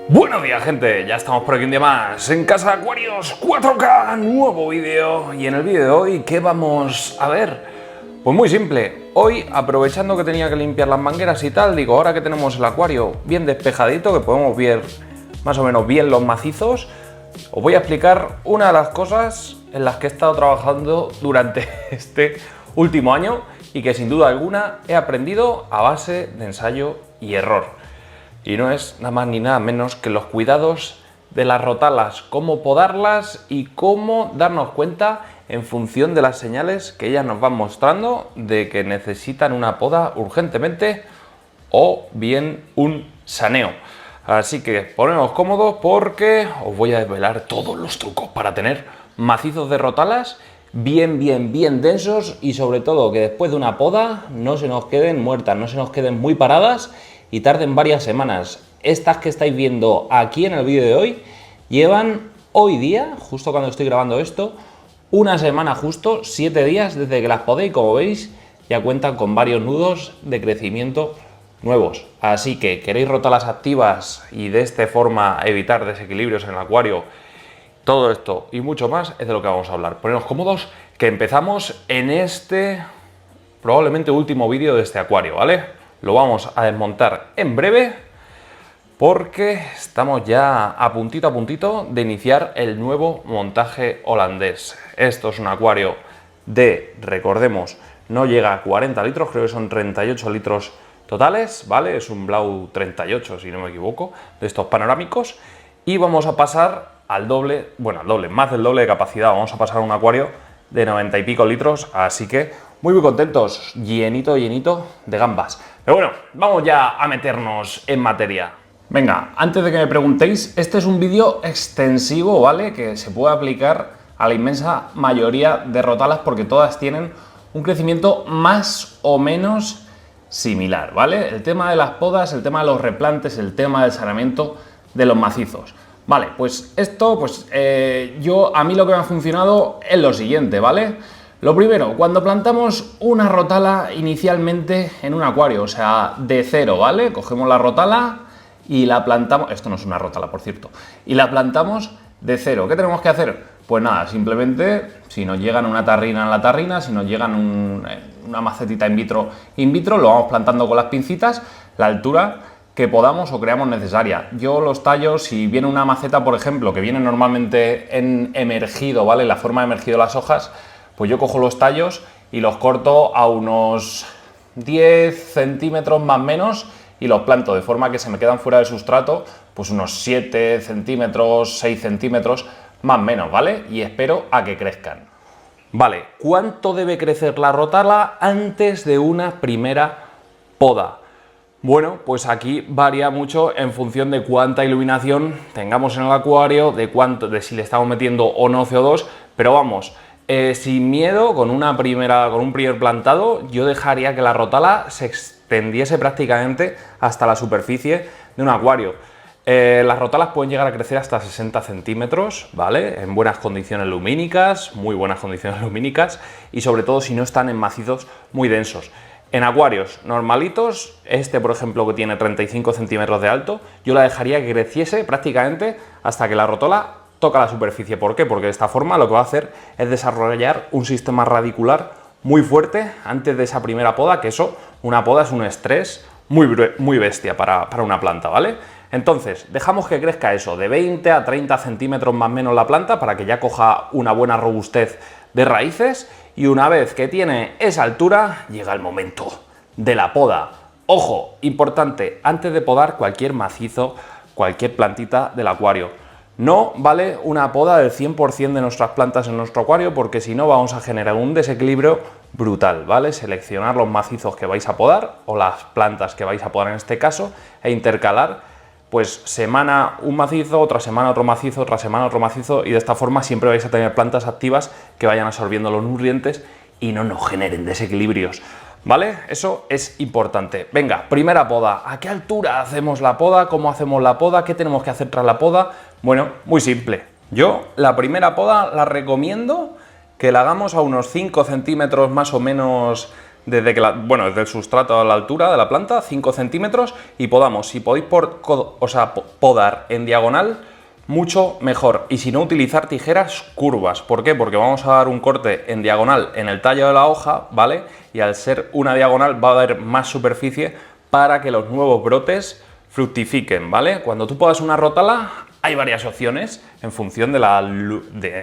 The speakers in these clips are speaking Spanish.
Buenos días, gente, ya estamos por aquí un día más en Casa de Acuarios 4K, nuevo vídeo. Y en el vídeo de hoy, ¿qué vamos a ver? Pues muy simple, hoy aprovechando que tenía que limpiar las mangueras y tal, digo, ahora que tenemos el acuario bien despejadito, que podemos ver más o menos bien los macizos, os voy a explicar una de las cosas en las que he estado trabajando durante este último año y que sin duda alguna he aprendido a base de ensayo y error. Y no es nada más ni nada menos que los cuidados de las rotalas, cómo podarlas y cómo darnos cuenta en función de las señales que ellas nos van mostrando de que necesitan una poda urgentemente o bien un saneo. Así que poneos cómodos porque os voy a desvelar todos los trucos para tener macizos de rotalas bien densos y sobre todo que después de una poda no se nos queden muertas, no se nos queden muy paradas y tarden varias semanas. Estas que estáis viendo aquí en el vídeo de hoy llevan hoy día, justo cuando estoy grabando esto, una semana justo, 7 días desde que las podé y como veis ya cuentan con varios nudos de crecimiento nuevos. Así que queréis rotalas activas y de esta forma evitar desequilibrios en el acuario, todo esto y mucho más es de lo que vamos a hablar. Poneros cómodos que empezamos en este probablemente último vídeo de este acuario, ¿vale? Lo vamos a desmontar en breve porque estamos ya a puntito de iniciar el nuevo montaje holandés. Esto es un acuario de, recordemos, no llega a 40 litros, creo que son 38 litros totales, ¿vale? Es un Blau 38, si no me equivoco, de estos panorámicos. Y vamos a pasar al doble, bueno, al doble, más del doble de capacidad. Vamos a pasar a un acuario de 90 y pico litros, así que muy contentos, llenito de gambas. Pero bueno, vamos ya a meternos en materia. Venga, antes de que me preguntéis, este es un vídeo extensivo, ¿vale? Que se puede aplicar a la inmensa mayoría de rotalas porque todas tienen un crecimiento más o menos similar, ¿vale? El tema de las podas, el tema de los replantes, el tema del saneamiento de los macizos. Vale, pues esto, a mí lo que me ha funcionado es lo siguiente, ¿vale? Lo primero, cuando plantamos una rotala inicialmente en un acuario, o sea, de cero, ¿vale? Cogemos la rotala y la plantamos, esto no es una rotala, por cierto, y la plantamos de cero. ¿Qué tenemos que hacer? Pues nada, simplemente, si nos llegan una tarrina en la tarrina, si nos llegan una macetita in vitro, lo vamos plantando con las pincitas, la altura que podamos o creamos necesaria. Yo los tallos, si viene una maceta, por ejemplo, que viene normalmente en emergido, ¿vale? La forma de emergido de las hojas, pues yo cojo los tallos y los corto a unos 10 centímetros más o menos y los planto de forma que se me quedan fuera del sustrato, pues unos 7 centímetros, 6 centímetros más o menos, ¿vale? Y espero a que crezcan. Vale, ¿cuánto debe crecer la rotala antes de una primera poda? Bueno, pues aquí varía mucho en función de cuánta iluminación tengamos en el acuario, de si le estamos metiendo o no CO2, pero vamos, sin miedo, con un primer plantado, yo dejaría que la rotala se extendiese prácticamente hasta la superficie de un acuario. Las rotalas pueden llegar a crecer hasta 60 centímetros, ¿vale? En buenas condiciones lumínicas, muy buenas condiciones lumínicas, y sobre todo si no están en macizos muy densos. En acuarios normalitos, este por ejemplo que tiene 35 centímetros de alto, yo la dejaría que creciese prácticamente hasta que la rotola toca la superficie. ¿Por qué? Porque de esta forma lo que va a hacer es desarrollar un sistema radicular muy fuerte antes de esa primera poda, que eso, una poda es un estrés muy bestia para una planta, ¿vale? Entonces, dejamos que crezca eso, de 20 a 30 centímetros más o menos la planta para que ya coja una buena robustez de raíces y una vez que tiene esa altura, llega el momento de la poda. Ojo, importante, antes de podar cualquier macizo, cualquier plantita del acuario, no vale una poda del 100% de nuestras plantas en nuestro acuario porque si no vamos a generar un desequilibrio brutal, ¿vale? Seleccionar los macizos que vais a podar o las plantas que vais a podar en este caso e intercalar pues semana un macizo, otra semana otro macizo, otra semana otro macizo y de esta forma siempre vais a tener plantas activas que vayan absorbiendo los nutrientes y no nos generen desequilibrios, ¿vale? Eso es importante. Venga, primera poda. ¿A qué altura hacemos la poda? ¿Cómo hacemos la poda? ¿Qué tenemos que hacer tras la poda? Bueno, muy simple. Yo la primera poda la recomiendo que la hagamos a unos 5 centímetros más o menos desde el sustrato a la altura de la planta, 5 centímetros, y podamos. Si podéis podar en diagonal, mucho mejor. Y si no, utilizar tijeras curvas. ¿Por qué? Porque vamos a dar un corte en diagonal en el tallo de la hoja, ¿vale? Y al ser una diagonal va a haber más superficie para que los nuevos brotes fructifiquen, ¿vale? Cuando tú podas una rótala, hay varias opciones en función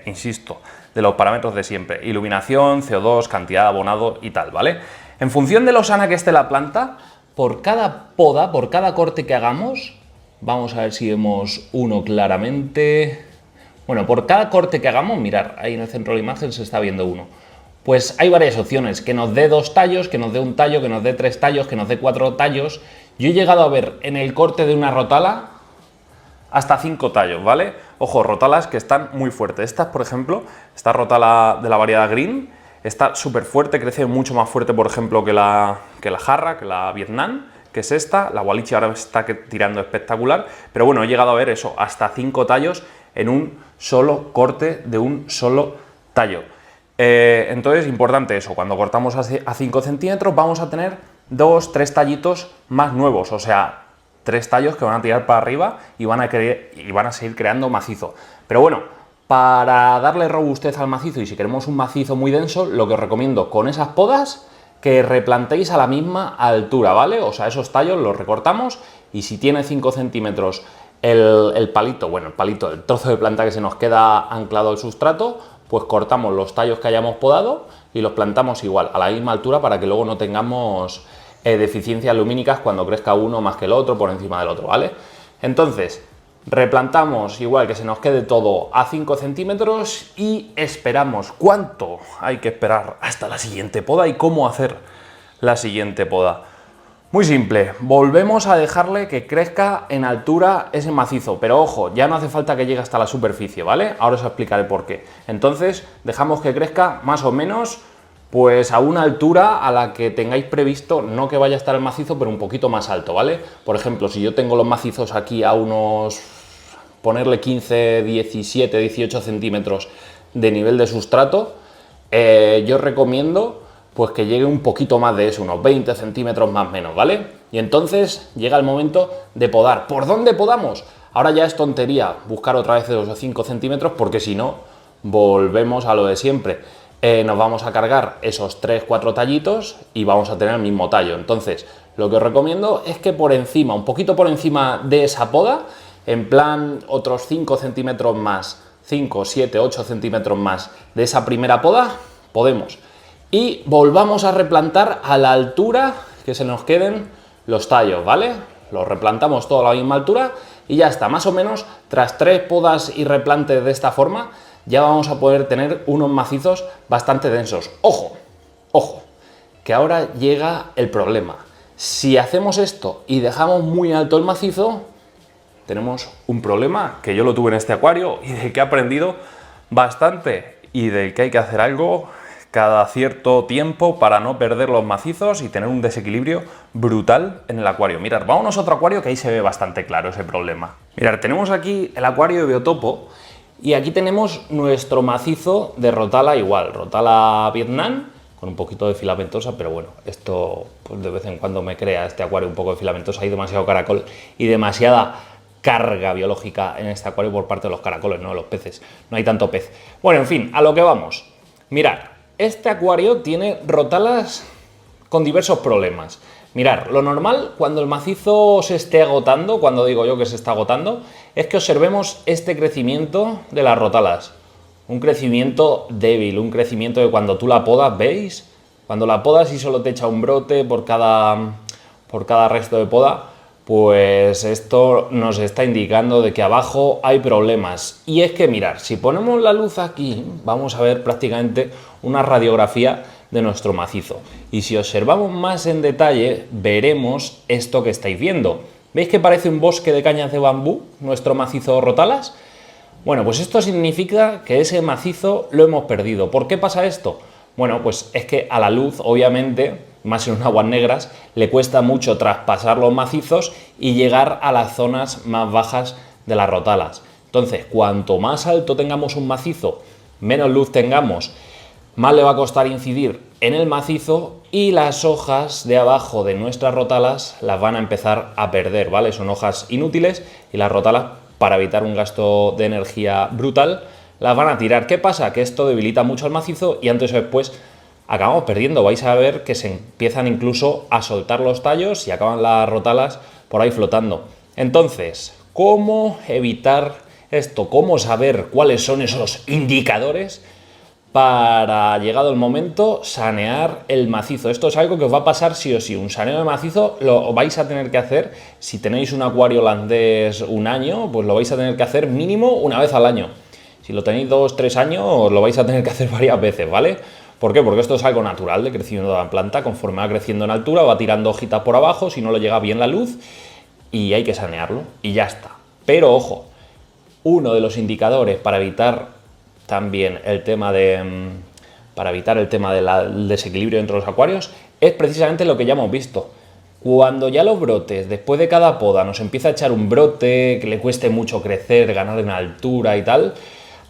insisto, de los parámetros de siempre. Iluminación, CO2, cantidad de abonado y tal, ¿vale? En función de lo sana que esté la planta, por cada poda, por cada corte que hagamos, vamos a ver si vemos uno claramente. Bueno, por cada corte que hagamos, mirar, ahí en el centro de la imagen se está viendo uno. Pues hay varias opciones, que nos dé 2 tallos, que nos dé un tallo, que nos dé 3 tallos, que nos dé 4 tallos. Yo he llegado a ver en el corte de una rótala hasta 5 tallos, ¿vale? Ojo, rótalas que están muy fuertes. Estas, por ejemplo, esta rótala de la variedad Green, está súper fuerte, crece mucho más fuerte, por ejemplo, que la jarra, que la Vietnam, que es esta. La Wallichi ahora está tirando espectacular, pero bueno, he llegado a ver eso, hasta 5 tallos en un solo corte de un solo tallo. Entonces, importante eso, cuando cortamos a 5 centímetros vamos a tener 2-3 tallitos más nuevos, o sea, 3 tallos que van a tirar para arriba y van a seguir creando macizo. Pero bueno, para darle robustez al macizo y si queremos un macizo muy denso, lo que os recomiendo con esas podas, que replantéis a la misma altura, ¿vale? O sea, esos tallos los recortamos y si tiene 5 centímetros el palito, el trozo de planta que se nos queda anclado al sustrato, pues cortamos los tallos que hayamos podado y los plantamos igual, a la misma altura, para que luego no tengamos deficiencias lumínicas cuando crezca uno más que el otro por encima del otro, ¿vale? Entonces, replantamos igual, que se nos quede todo a 5 centímetros y esperamos. ¿Cuánto hay que esperar hasta la siguiente poda y cómo hacer la siguiente poda? Muy simple, volvemos a dejarle que crezca en altura ese macizo, pero ojo, ya no hace falta que llegue hasta la superficie, ¿vale? Ahora os explicaré por qué. Entonces, dejamos que crezca más o menos pues a una altura a la que tengáis previsto, no que vaya a estar el macizo, pero un poquito más alto, ¿vale? Por ejemplo, si yo tengo los macizos aquí a unos, ponerle 15, 17, 18 centímetros de nivel de sustrato, yo recomiendo pues que llegue un poquito más de eso, unos 20 centímetros más o menos, ¿vale? Y entonces llega el momento de podar. ¿Por dónde podamos? Ahora ya es tontería buscar otra vez esos 5 centímetros, porque si no, volvemos a lo de siempre. Nos vamos a cargar esos 3-4 tallitos y vamos a tener el mismo tallo. Entonces, lo que os recomiendo es que por encima, un poquito por encima de esa poda, en plan otros 5 centímetros más, 5, 7, 8 centímetros más de esa primera poda, podemos. Y volvamos a replantar a la altura que se nos queden los tallos, ¿vale? Los replantamos todo a la misma altura y ya está. Más o menos, tras 3 podas y replantes de esta forma, ya vamos a poder tener unos macizos bastante densos. ¡Ojo! ¡Ojo! Que ahora llega el problema. Si hacemos esto y dejamos muy alto el macizo, tenemos un problema que yo lo tuve en este acuario y del que he aprendido bastante y del que hay que hacer algo cada cierto tiempo para no perder los macizos y tener un desequilibrio brutal en el acuario. Mirad, vámonos a otro acuario que ahí se ve bastante claro ese problema. Mirad, tenemos aquí el acuario de biotopo y aquí tenemos nuestro macizo de rotala igual, rotala Vietnam, con un poquito de filamentosa, pero bueno, esto pues de vez en cuando me crea este acuario un poco de filamentosa, hay demasiado caracol y demasiada carga biológica en este acuario por parte de los caracoles, no de los peces, no hay tanto pez. Bueno, en fin, a lo que vamos. Mirad, este acuario tiene rotalas con diversos problemas. Mirad, lo normal cuando el macizo se esté agotando, cuando digo yo que se está agotando, es que observemos este crecimiento de las rotalas. Un crecimiento débil, un crecimiento que cuando tú la podas, ¿veis? Cuando la podas y solo te echa un brote por cada resto de poda, pues esto nos está indicando de que abajo hay problemas. Y es que mirad, si ponemos la luz aquí, vamos a ver prácticamente una radiografía de nuestro macizo. Y si observamos más en detalle, veremos esto que estáis viendo. ¿Veis que parece un bosque de cañas de bambú, nuestro macizo rotalas? Bueno, pues esto significa que ese macizo lo hemos perdido. ¿Por qué pasa esto? Bueno, pues es que a la luz, obviamente, más en aguas negras, le cuesta mucho traspasar los macizos y llegar a las zonas más bajas de las rotalas. Entonces, cuanto más alto tengamos un macizo, menos luz tengamos, más le va a costar incidir en el macizo y las hojas de abajo de nuestras rotalas las van a empezar a perder, ¿vale? Son hojas inútiles y las rotalas, para evitar un gasto de energía brutal, las van a tirar. ¿Qué pasa? Que esto debilita mucho el macizo y antes o después acabamos perdiendo. Vais a ver que se empiezan incluso a soltar los tallos y acaban las rotalas por ahí flotando. Entonces, ¿cómo evitar esto? ¿Cómo saber cuáles son esos indicadores para, llegado el momento, sanear el macizo? Esto es algo que os va a pasar sí o sí. Un saneo de macizo lo vais a tener que hacer. Si tenéis un acuario holandés un año, pues lo vais a tener que hacer mínimo una vez al año. Si lo tenéis 2-3 años, lo vais a tener que hacer varias veces, ¿vale? ¿Por qué? Porque esto es algo natural de crecimiento de la planta. Conforme va creciendo en altura, va tirando hojitas por abajo, si no le llega bien la luz, y hay que sanearlo, y ya está. Pero ojo, uno de los indicadores para evitar también el tema del desequilibrio dentro de los acuarios es precisamente lo que ya hemos visto. Cuando ya los brotes, después de cada poda, nos empieza a echar un brote que le cueste mucho crecer, ganar en altura y tal,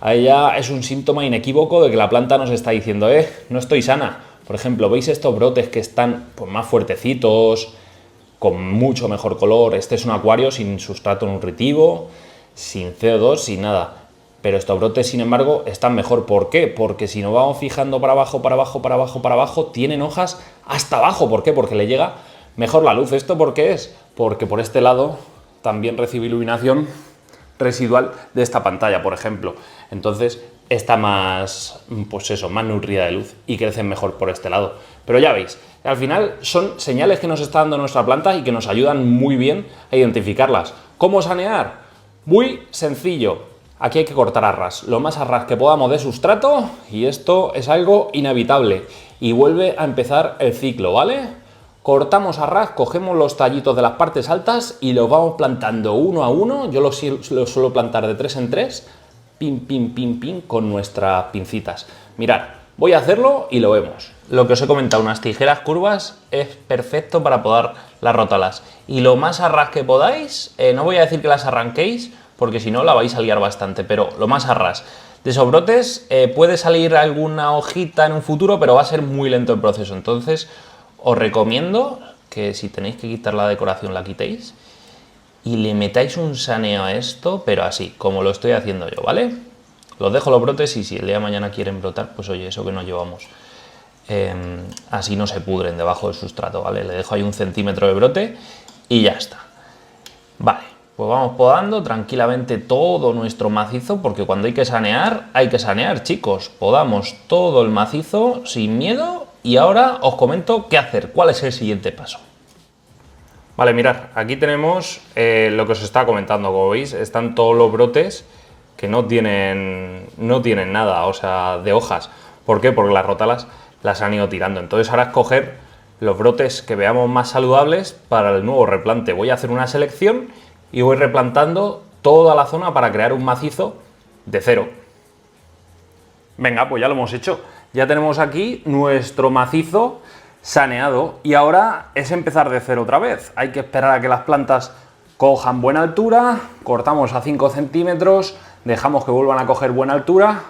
ahí ya es un síntoma inequívoco de que la planta nos está diciendo, no estoy sana. Por ejemplo, ¿veis estos brotes que están pues, más fuertecitos, con mucho mejor color? Este es un acuario sin sustrato nutritivo, sin CO2, sin nada. Pero estos brotes, sin embargo, están mejor. ¿Por qué? Porque si nos vamos fijando para abajo, para abajo, para abajo, para abajo, tienen hojas hasta abajo. ¿Por qué? Porque le llega mejor la luz. ¿Esto por qué es? Porque por este lado también recibe iluminación residual de esta pantalla, por ejemplo. Entonces está más, pues eso, más nutrida de luz y crecen mejor por este lado. Pero ya veis, al final son señales que nos está dando nuestra planta y que nos ayudan muy bien a identificarlas. ¿Cómo sanear? Muy sencillo. Aquí hay que cortar a ras, lo más a ras que podamos de sustrato, y esto es algo inevitable. Y vuelve a empezar el ciclo, ¿vale? Cortamos a ras, cogemos los tallitos de las partes altas y los vamos plantando uno a uno. Yo los suelo plantar de 3 en 3, pim, pim, pim, pim, con nuestras pincitas. Mirad, voy a hacerlo y lo vemos. Lo que os he comentado, unas tijeras curvas es perfecto para podar las rótalas. Y lo más a ras que podáis, no voy a decir que las arranquéis, porque si no la vais a liar bastante, pero lo más a ras. De esos brotes puede salir alguna hojita en un futuro, pero va a ser muy lento el proceso. Entonces os recomiendo que si tenéis que quitar la decoración la quitéis y le metáis un saneo a esto, pero así, como lo estoy haciendo yo, ¿vale? Los dejo los brotes y si el día de mañana quieren brotar, pues oye, eso que nos llevamos. Así no se pudren debajo del sustrato, ¿vale? Le dejo ahí 1 centímetro de brote y ya está. Vale, pues vamos podando tranquilamente todo nuestro macizo, porque cuando hay que sanear, chicos. Podamos todo el macizo sin miedo y ahora os comento qué hacer, cuál es el siguiente paso. Vale, mirad, aquí tenemos lo que os estaba comentando. Como veis, están todos los brotes que no tienen nada, o sea, de hojas. ¿Por qué? Porque las rótalas las han ido tirando. Entonces ahora escoger los brotes que veamos más saludables para el nuevo replante. Voy a hacer una selección y voy replantando toda la zona para crear un macizo de cero. Venga, pues ya lo hemos hecho. Ya tenemos aquí nuestro macizo saneado y ahora es empezar de cero otra vez. Hay que esperar a que las plantas cojan buena altura, cortamos a 5 centímetros, dejamos que vuelvan a coger buena altura,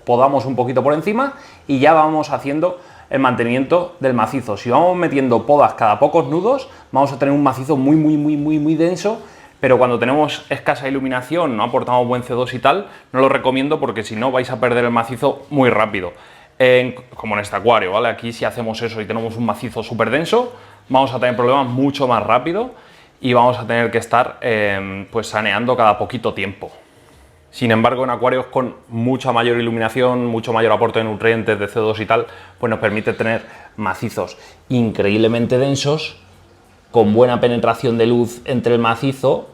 podamos un poquito por encima y ya vamos haciendo el mantenimiento del macizo. Si vamos metiendo podas cada pocos nudos, vamos a tener un macizo muy denso, pero cuando tenemos escasa iluminación, no aportamos buen CO2 y tal, no lo recomiendo porque si no vais a perder el macizo muy rápido. Como en este acuario, ¿vale? Aquí si hacemos eso y tenemos un macizo súper denso, vamos a tener problemas mucho más rápido y vamos a tener que estar pues saneando cada poquito tiempo. Sin embargo, en acuarios con mucha mayor iluminación, mucho mayor aporte de nutrientes, de CO2 y tal, pues nos permite tener macizos increíblemente densos, con buena penetración de luz entre el macizo,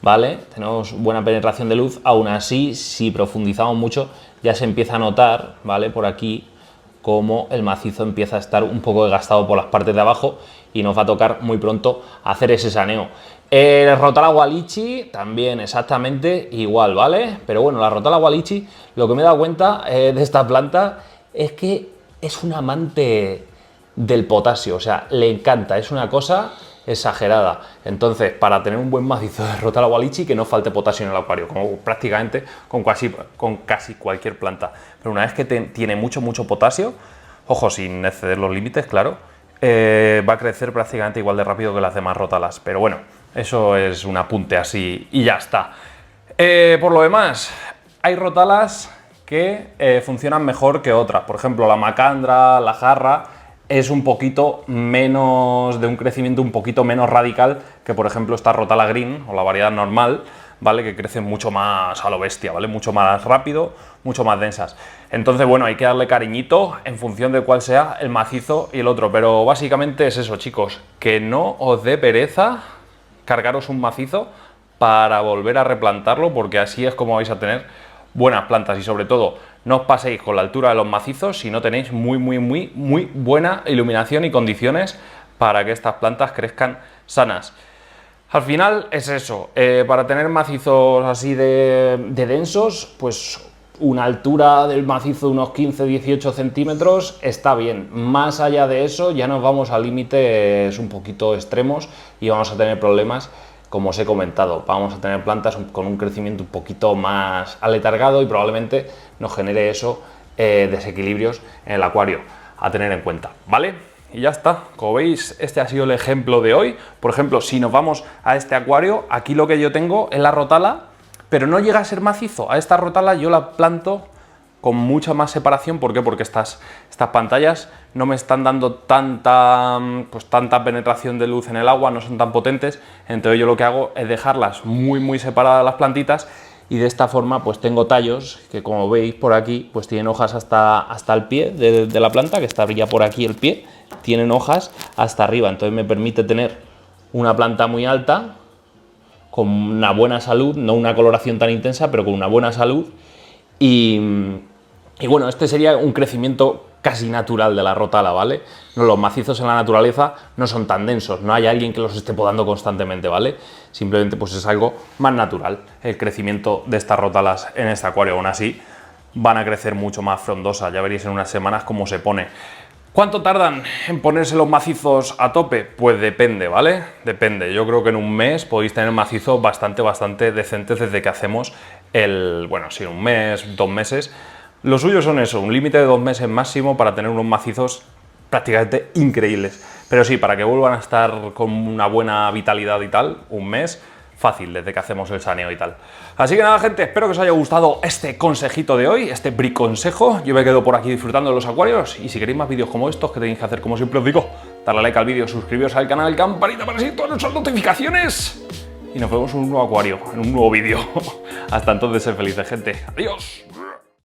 ¿vale? Tenemos buena penetración de luz. Aún así, si profundizamos mucho, ya se empieza a notar, ¿vale? Por aquí, cómo el macizo empieza a estar un poco desgastado por las partes de abajo y nos va a tocar muy pronto hacer ese saneo. El Rotala Wallichi también exactamente igual, ¿vale? Pero bueno, la Rotala Wallichi, lo que me he dado cuenta de esta planta es que es un amante del potasio, o sea, le encanta, es una cosa exagerada. Entonces, para tener un buen macizo de Rotala Walichi, que no falte potasio en el acuario, como prácticamente con casi cualquier planta. Pero una vez que tiene mucho potasio, ojo, sin exceder los límites, claro, va a crecer prácticamente igual de rápido que las demás Rotalas. Pero bueno, eso es un apunte así y ya está. Por lo demás, hay Rotalas que funcionan mejor que otras. Por ejemplo, la Macandra, la Jarra, es un poquito menos, de un crecimiento un poquito menos radical que, por ejemplo, esta Rotala Green o la variedad normal, ¿vale? Que crecen mucho más a lo bestia, ¿vale? Mucho más rápido, mucho más densas. Entonces, bueno, hay que darle cariñito en función de cuál sea el macizo y el otro. Pero básicamente es eso, chicos, que no os dé pereza cargaros un macizo para volver a replantarlo, porque así es como vais a tener buenas plantas y sobre todo no os paséis con la altura de los macizos si no tenéis muy buena iluminación y condiciones para que estas plantas crezcan sanas. Al final es eso, para tener macizos así de densos, pues una altura del macizo de unos 15-18 centímetros está bien. Más allá de eso ya nos vamos a límites un poquito extremos y vamos a tener problemas. Como os he comentado, vamos a tener plantas con un crecimiento un poquito más aletargado y probablemente nos genere eso, desequilibrios en el acuario a tener en cuenta, ¿vale? Y ya está, como veis, este ha sido el ejemplo de hoy. Por ejemplo, si nos vamos a este acuario, aquí lo que yo tengo es la Rotala, pero no llega a ser macizo. A esta Rotala yo la planto con mucha más separación. ¿Por qué? Porque estas pantallas no me están dando tanta penetración de luz en el agua, no son tan potentes, entonces yo lo que hago es dejarlas muy separadas las plantitas y de esta forma pues tengo tallos que, como veis por aquí, pues tienen hojas hasta el pie de la planta, que estaría por aquí el pie, tienen hojas hasta arriba, entonces me permite tener una planta muy alta, con una buena salud, no una coloración tan intensa, pero con una buena salud. Y bueno, este sería un crecimiento casi natural de la Rotala, ¿vale? No, los macizos en la naturaleza no son tan densos, no hay alguien que los esté podando constantemente, ¿vale? Simplemente pues es algo más natural el crecimiento de estas Rotalas en este acuario. Aún así van a crecer mucho más frondosas, ya veréis en unas semanas cómo se pone. ¿Cuánto tardan en ponerse los macizos a tope? Pues depende, ¿vale? Depende. Yo creo que en un mes podéis tener macizos bastante decentes desde que hacemos un mes, 2 meses. Lo suyo son eso, un límite de 2 meses máximo para tener unos macizos prácticamente increíbles. Pero sí, para que vuelvan a estar con una buena vitalidad y tal, un mes fácil desde que hacemos el saneo y tal. Así que nada, gente, espero que os haya gustado este consejito de hoy, este briconsejo. Yo me quedo por aquí disfrutando de los acuarios y si queréis más vídeos como estos, ¿qué tenéis que hacer? Como siempre os digo, darle like al vídeo, suscribiros al canal, campanita para recibir todas nuestras notificaciones y nos vemos en un nuevo acuario, en un nuevo vídeo. Hasta entonces, sed felices, gente. Adiós.